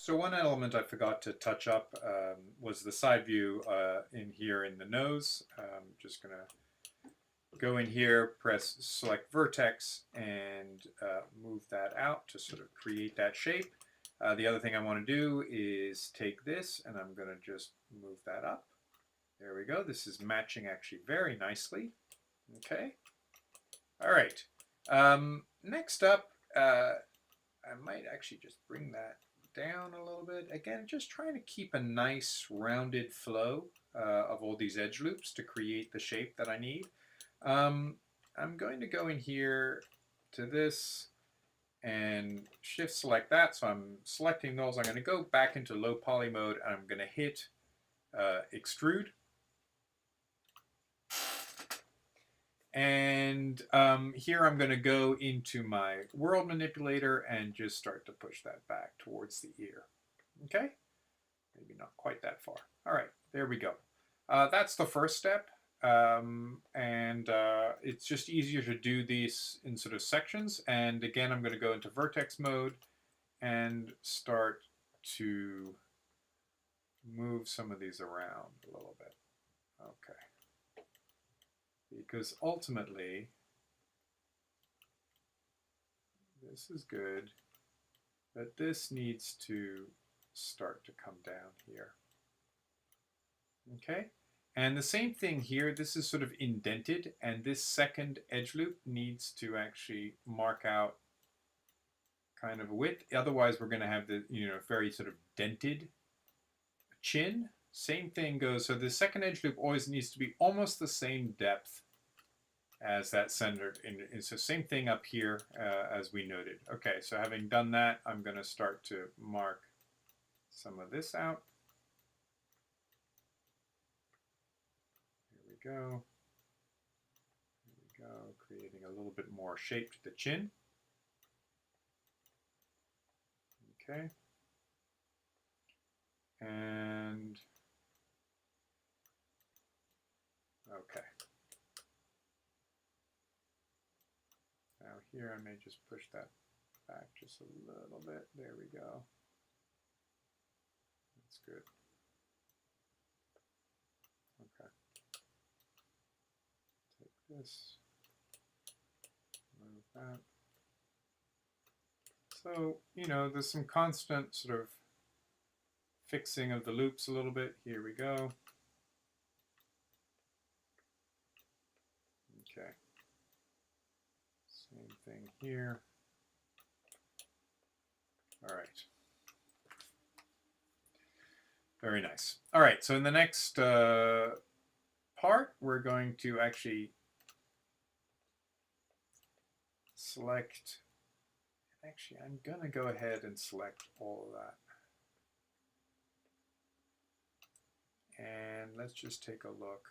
So one element I forgot to touch up was the side view in here in the nose. Just going to go in here, press select vertex, and move that out to sort of create that shape. The other thing I want to do is take this and I'm going to just move that up. There we go. This is matching actually very nicely. Okay. All right. Next up, I might actually just bring that down a little bit. Again, just trying to keep a nice rounded flow of all these edge loops to create the shape that I need. I'm going to go in here to this and shift select that. So I'm selecting those. I'm going to go back into low poly mode and I'm going to hit extrude. And here I'm going to go into my world manipulator and just start to push that back towards the ear. Okay? Maybe not quite that far. All right, there we go. That's the first step. It's just easier to do these in sort of sections. And again, I'm going to go into vertex mode and start to move some of these around a little bit. Okay. Because ultimately, this is good, but this needs to start to come down here. Okay, and the same thing here, this is sort of indented, and this second edge loop needs to actually mark out kind of a width. Otherwise, we're going to have the very sort of dented chin. Same thing goes, so the second edge loop always needs to be almost the same depth as that center. So same thing up here as we noted. Okay, so having done that, I'm going to start to mark some of this out. Here we go. Here we go, creating a little bit more shape to the chin. Okay. And okay. Now here I may just push that back just a little bit. There we go. That's good. Okay. Take this, move that. So, there's some constant sort of fixing of the loops a little bit. Here we go. Okay. Same thing here. All right. Very nice. All right, so in the next part, we're going to actually select, actually, I'm going to go ahead and select all of that. And let's just take a look.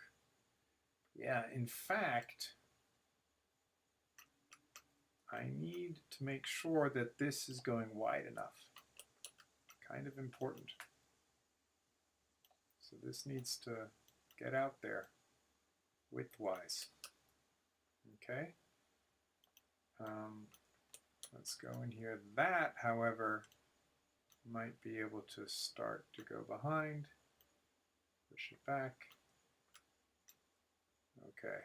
Yeah, in fact, I need to make sure that this is going wide enough. Kind of important. So this needs to get out there widthwise. Okay. Let's go in here. That, however, might be able to start to go behind. Push it back. Okay.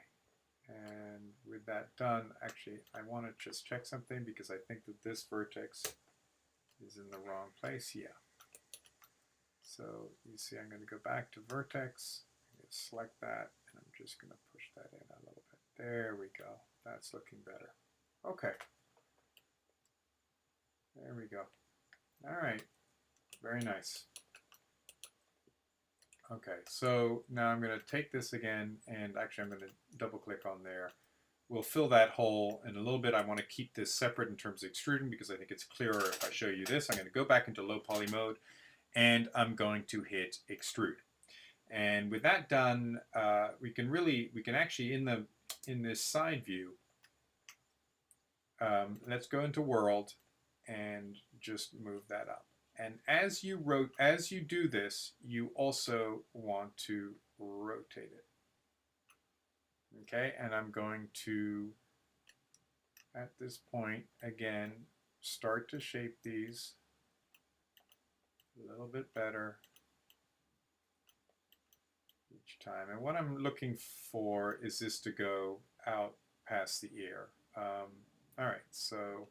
And with that done, actually, I want to just check something because I think that this vertex is in the wrong place. Yeah. So you see I'm going to go back to vertex, select that, and I'm just going to push that in a little bit. There we go. That's looking better. Okay. There we go. All right. Very nice. Okay, so now I'm going to take this again, and actually I'm going to double click on there. We'll fill that hole in a little bit. I want to keep this separate in terms of extruding because I think it's clearer if I show you this. I'm going to go back into low poly mode, and I'm going to hit extrude. And with that done, we can actually in this side view, let's go into world and just move that up. And as you do this, you also want to rotate it. Okay, and I'm going to, at this point, again, start to shape these. a little bit better each time. And what I'm looking for is this to go out past the ear. All right, so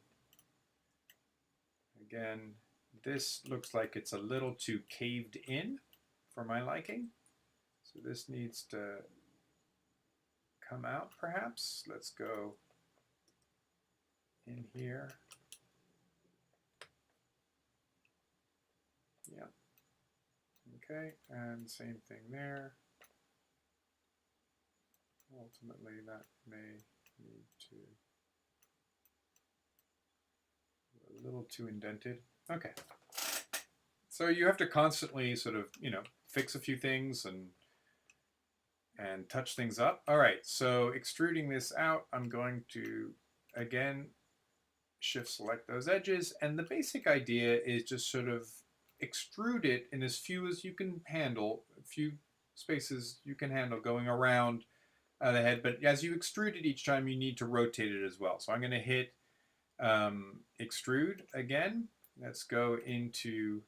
again, this looks like it's a little too caved in for my liking. So this needs to come out perhaps. Let's go in here. Yeah. Okay, and same thing there. Ultimately, that may need to be a little too indented. Okay. So you have to constantly sort of, fix a few things and touch things up. All right, so extruding this out, I'm going to, again, shift select those edges. And the basic idea is just sort of extrude it in as few as you can handle, a few spaces you can handle going around the head. But as you extrude it each time, you need to rotate it as well. So I'm going to hit extrude again. Let's go into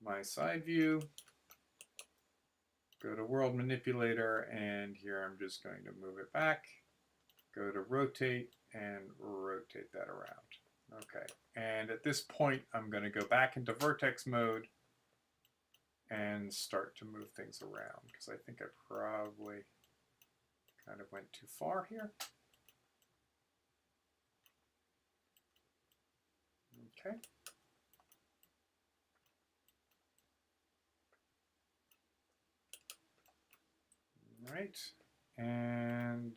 my side view, go to world manipulator, and here I'm just going to move it back, go to rotate, and rotate that around. Okay, and at this point I'm going to go back into vertex mode and start to move things around because I think I probably kind of went too far here. Okay. All right, and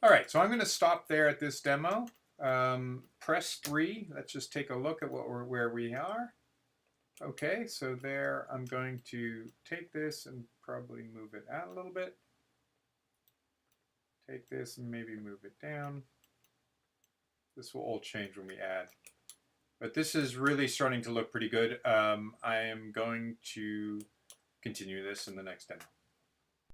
all right, so I'm going to stop there at this demo. Press 3. Let's just take a look at where we are. Okay, so there I'm going to take this and probably move it out a little bit. Take this and maybe move it down. This will all change when we add. But this is really starting to look pretty good. I am going to continue this in the next demo.